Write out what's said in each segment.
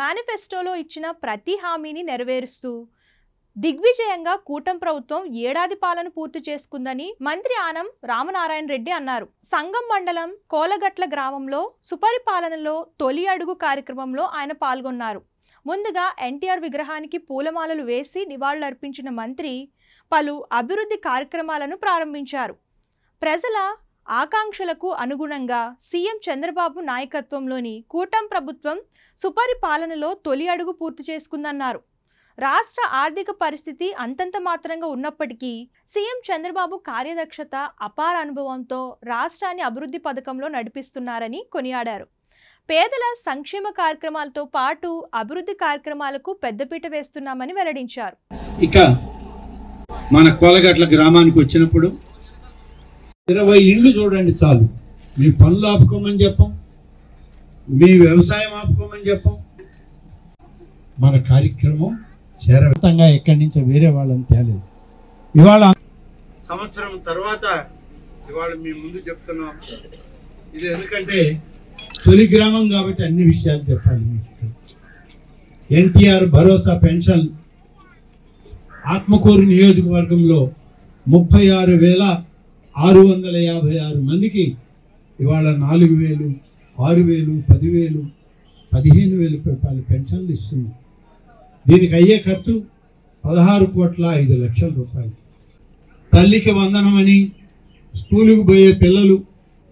మేనిఫెస్టోలో ఇచ్చిన ప్రతి హామీని నెరవేరుస్తూ దిగ్విజయంగా కూటమి ప్రభుత్వం ఏడాది పాలన పూర్తి చేసుకుందని మంత్రి ఆనం రామనారాయణ రెడ్డి అన్నారు. సంగం మండలం కోలగట్ల గ్రామంలో సుపరిపాలనలో తొలి అడుగు కార్యక్రమంలో ఆయన పాల్గొన్నారు. ముందుగా ఎన్టీఆర్ విగ్రహానికి పూలమాలలు వేసి నివాళులర్పించిన మంత్రి పలు అభివృద్ధి కార్యక్రమాలను ప్రారంభించారు. ప్రజల ఆకాంక్షలకు అనుగుణంగా సీఎం చంద్రబాబు నాయకత్వంలోని కూటమి ప్రభుత్వం సుపరిపాలనలో తొలి అడుగు పూర్తి చేసుకుందన్నారు. రాష్ట్ర ఆర్థిక పరిస్థితి అంతంత మాత్రంగా ఉన్నప్పటికీ సీఎం చంద్రబాబు కార్యదక్షత, అపార అనుభవంతో రాష్ట్రాన్ని అభివృద్ధి పథకంలో నడిపిస్తున్నారని కొనియాడారు. పేదల సంక్షేమ కార్యక్రమాలతో పాటు అభివృద్ధి కార్యక్రమాలకు పెద్దపీట వేస్తున్నామని వెల్లడించారు. ఇక మన కోలగట్ల గ్రామానికి వచ్చినప్పుడు 20 ఇళ్ళు చూడండి చాలు. మీ పనులు ఆపుకోమని చెప్పం, మీ వ్యవసాయం ఆపుకోమని చెప్పం. మన కార్యక్రమం చేరవంతంగా ఎక్కడి నుంచో వేరే వాళ్ళని తేలేదు. ఇవాళ సంవత్సరం తర్వాత ఇవాళ మీ ముందు చెప్తున్నాం. ఇది ఎందుకంటే తొలి గ్రామం కాబట్టి అన్ని విషయాలు చెప్పాలి మీకు. ఎన్టీఆర్ భరోసా పెన్షన్ ఆత్మకూరు నియోజకవర్గంలో 36,656 మందికి ఇవాళ 4,000, 6,000, 10,000, 15,000 రూపాయల పెన్షన్లు ఇస్తున్నాం. దీనికి అయ్యే ఖర్చు 16,05,00,000 రూపాయలు. తల్లికి వందనమని స్కూలుకు పోయే పిల్లలు,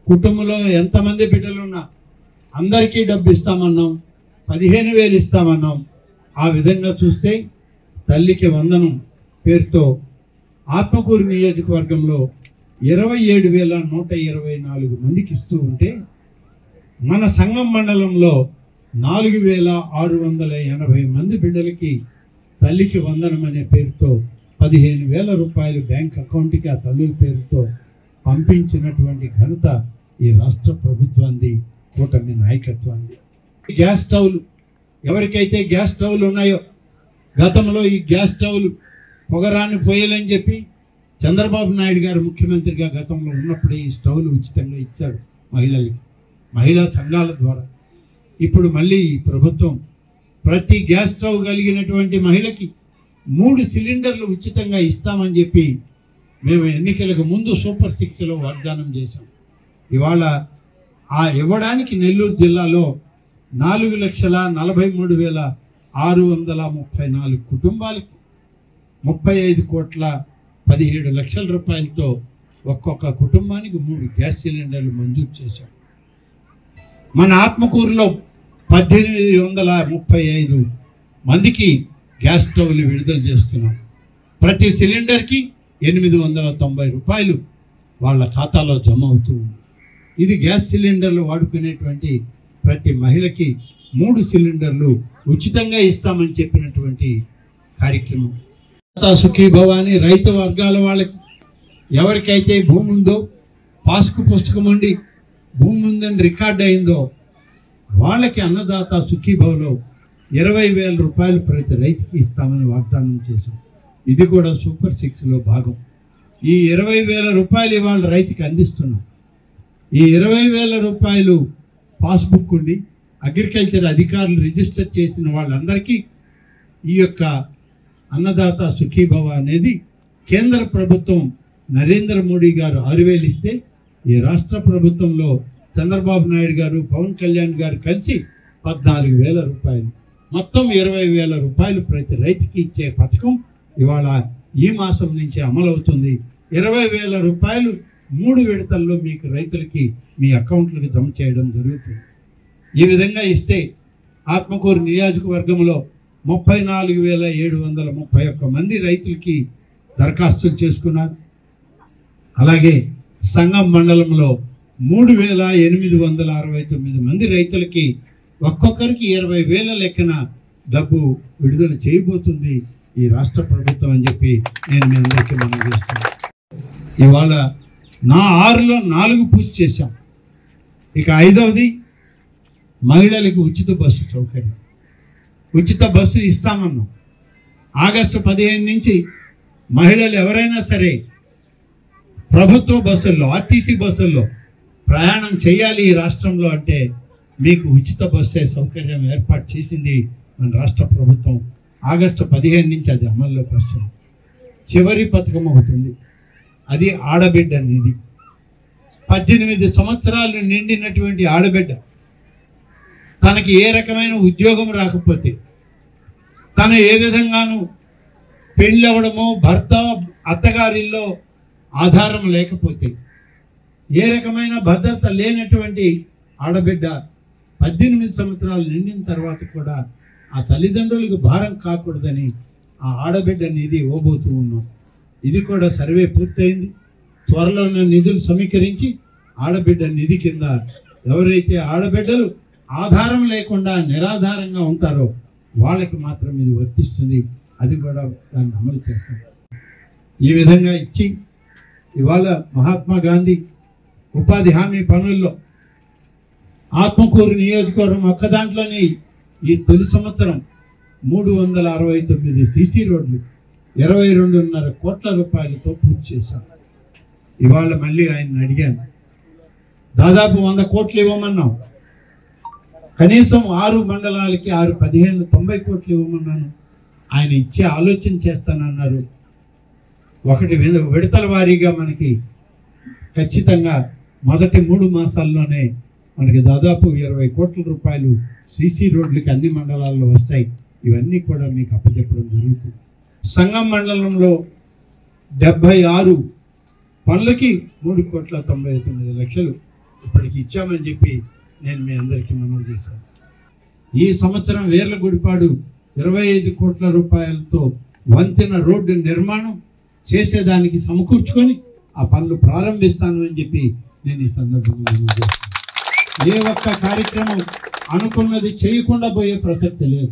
కుటుంబంలో ఎంతమంది బిడ్డలున్నా అందరికీ డబ్బు ఇస్తామన్నాం, 15,000 ఇస్తామన్నాం. ఆ విధంగా చూస్తే తల్లికి వందనం పేరుతో ఆత్మకూరు నియోజకవర్గంలో 27,124 మందికి ఇస్తూ ఉంటే మన సంగం మండలంలో 4,680 మంది బిడ్డలకి తల్లికి వందనం అనే పేరుతో 15,000 రూపాయలు బ్యాంక్ అకౌంట్కి ఆ తల్లుల పేరుతో పంపించినటువంటి ఘనత ఈ రాష్ట్ర ప్రభుత్వాన్ని, కూటమి నాయకత్వాన్ని. గ్యాస్ స్టవ్లు ఎవరికైతే గ్యాస్ స్టవ్లు ఉన్నాయో, గతంలో ఈ గ్యాస్ స్టవ్లు పొగరాన్ని పోయాలని చెప్పి చంద్రబాబు నాయుడు గారు ముఖ్యమంత్రిగా గతంలో ఉన్నప్పుడే ఈ స్టవ్లు ఉచితంగా ఇచ్చాడు మహిళలకి, మహిళా సంఘాల ద్వారా. ఇప్పుడు మళ్ళీ ఈ ప్రభుత్వం ప్రతి గ్యాస్ స్టవ్ కలిగినటువంటి మహిళకి 3 సిలిండర్లు ఉచితంగా ఇస్తామని చెప్పి మేము ఎన్నికలకు ముందు సూపర్ 6లో వాగ్దానం చేశాం. ఇవాళ ఆ ఇవ్వడానికి నెల్లూరు జిల్లాలో 4,43,634 కుటుంబాలకు 35,17,00,000 రూపాయలతో ఒక్కొక్క కుటుంబానికి 3 గ్యాస్ సిలిండర్లు మంజూరు చేశాం. మన ఆత్మకూరులో 1,835 మందికి గ్యాస్ స్టవ్లు విడుదల చేస్తున్నాం. ప్రతి సిలిండర్కి 890 రూపాయలు వాళ్ళ ఖాతాలో జమ అవుతుంది. ఇది గ్యాస్ సిలిండర్లు వాడుకునేటువంటి ప్రతి మహిళకి 3 సిలిండర్లు ఉచితంగా ఇస్తామని చెప్పినటువంటి కార్యక్రమం. సుఖీభవ అని రైతు వర్గాల వాళ్ళకి ఎవరికైతే భూమి ఉందో, పాస్కు పుస్తకం ఉండి భూమి ఉందని రికార్డ్ అయిందో వాళ్ళకి అన్నదాత సుఖీభవలో 20,000 రూపాయలు ప్రతి రైతుకి ఇస్తామని వాగ్దానం చేశాం. ఇది కూడా సూపర్ 6లో భాగం. ఈ 20,000 రూపాయలు ఇవాళ రైతుకి అందిస్తున్నాం. ఈ 20,000 రూపాయలు పాస్బుక్ ఉండి అగ్రికల్చర్ అధికారులు రిజిస్టర్ చేసిన వాళ్ళందరికీ ఈ యొక్క అన్నదాత సుఖీభవ అనేది కేంద్ర ప్రభుత్వం నరేంద్ర మోడీ గారు 6,000 ఇస్తే ఈ రాష్ట్ర ప్రభుత్వంలో చంద్రబాబు నాయుడు గారు, పవన్ కళ్యాణ్ గారు కలిసి 14,000 రూపాయలు, మొత్తం 20,000 రూపాయలు ప్రతి రైతుకి ఇచ్చే పథకం ఇవాళ ఈ మాసం నుంచి అమలవుతుంది. 20,000 రూపాయలు 3 విడతల్లో మీకు రైతులకి మీ అకౌంట్లకు జమ చేయడం జరుగుతుంది. ఈ విధంగా ఇస్తే ఆత్మకూరు నియోజకవర్గంలో 34,731 మంది రైతులకి దరఖాస్తులు చేసుకున్నారు. అలాగే సంగం మండలంలో 3,869 మంది రైతులకి ఒక్కొక్కరికి 20,000 లెక్కన డబ్బు విడుదల చేయబోతుంది ఈ రాష్ట్ర ప్రభుత్వం అని చెప్పి నేను మీ అందరికీ మనం చేస్తున్నాను. ఇవాళ నా 6లో 4 పూర్తి చేశాం. ఇక 5వది మహిళలకు ఉచిత బస్సు సౌకర్యం. ఉచిత బస్సు ఇస్తామన్నాం. ఆగస్టు 15 నుంచి మహిళలు ఎవరైనా సరే ప్రభుత్వ బస్సుల్లో, ఆర్టీసీ బస్సుల్లో ప్రయాణం చేయాలి ఈ రాష్ట్రంలో అంటే మీకు ఉచిత బస్సే సౌకర్యం ఏర్పాటు చేసింది మన రాష్ట్ర ప్రభుత్వం. ఆగస్టు 15 నుంచి అది అమల్లోకి వస్తుంది. చివరి పథకం అవుతుంది, అది ఆడబిడ్డ నిధి. 18 సంవత్సరాలు నిండినటువంటి ఆడబిడ్డ తనకి ఏ రకమైన ఉద్యోగం రాకపోతే, తను ఏ విధంగానూ పెళ్ళవడమో భర్త అత్తగారిల్లో ఆధారం లేకపోతే, ఏ రకమైన భద్రత లేనటువంటి ఆడబిడ్డ 18 సంవత్సరాలు నిండిన తర్వాత కూడా ఆ తల్లిదండ్రులకు భారం కాకూడదని ఆ ఆడబిడ్డ నిధి ఇవ్వబోతూ ఉన్నాం. ఇది కూడా సర్వే పూర్తయింది. త్వరలోనే నిధులు సమీకరించి ఆడబిడ్డ నిధి కింద ఎవరైతే ఆడబిడ్డలు ఆధారం లేకుండా నిరాధారంగా ఉంటారో వాళ్ళకి మాత్రం ఇది వర్తిస్తుంది. అది కూడా దాన్ని అమలు చేస్తాం. ఈ విధంగా ఇచ్చి ఇవాళ మహాత్మా గాంధీ ఉపాధి హామీ పనుల్లో ఆత్మకూరు నియోజకవర్గం ఒక్క దాంట్లోనే ఈ తొలి సంవత్సరం 369 సీసీ రోడ్లు 22.5 కోట్ల రూపాయలతో పూర్తి చేశాం. ఇవాళ మళ్ళీ ఆయన అడిగాను, దాదాపు 100 కోట్లు ఇవ్వమన్నాం. కనీసం 6 మండలాలకి 6-15 90 కోట్లు ఇవ్వమన్నాను. ఆయన ఇచ్చే ఆలోచన చేస్తానన్నారు. ఒకటి విడతల వారీగా మనకి ఖచ్చితంగా మొదటి 3 మాసాల్లోనే మనకి దాదాపు 20 కోట్ల రూపాయలు సీసీ రోడ్లకి అన్ని మండలాల్లో వస్తాయి. ఇవన్నీ కూడా మీకు అప్పచెప్పడం జరుగుతుంది. సంగం మండలంలో 76 పనులకి 3,99,00,000 ఇప్పటికి ఇచ్చామని చెప్పి నేను మీ అందరికీ మనవి చేశాను. ఈ సంవత్సరం వేర్లగుడిపాడు 25 కోట్ల రూపాయలతో వంతెన రోడ్డు నిర్మాణం చేసేదానికి సమకూర్చుకొని ఆ పనులు ప్రారంభిస్తాను అని చెప్పి నేను ఈ సందర్భంగా మనవి చేస్తాను. ఏ ఒక్క కార్యక్రమం అనుకున్నది చేయకుండా పోయే ప్రసక్తి లేదు.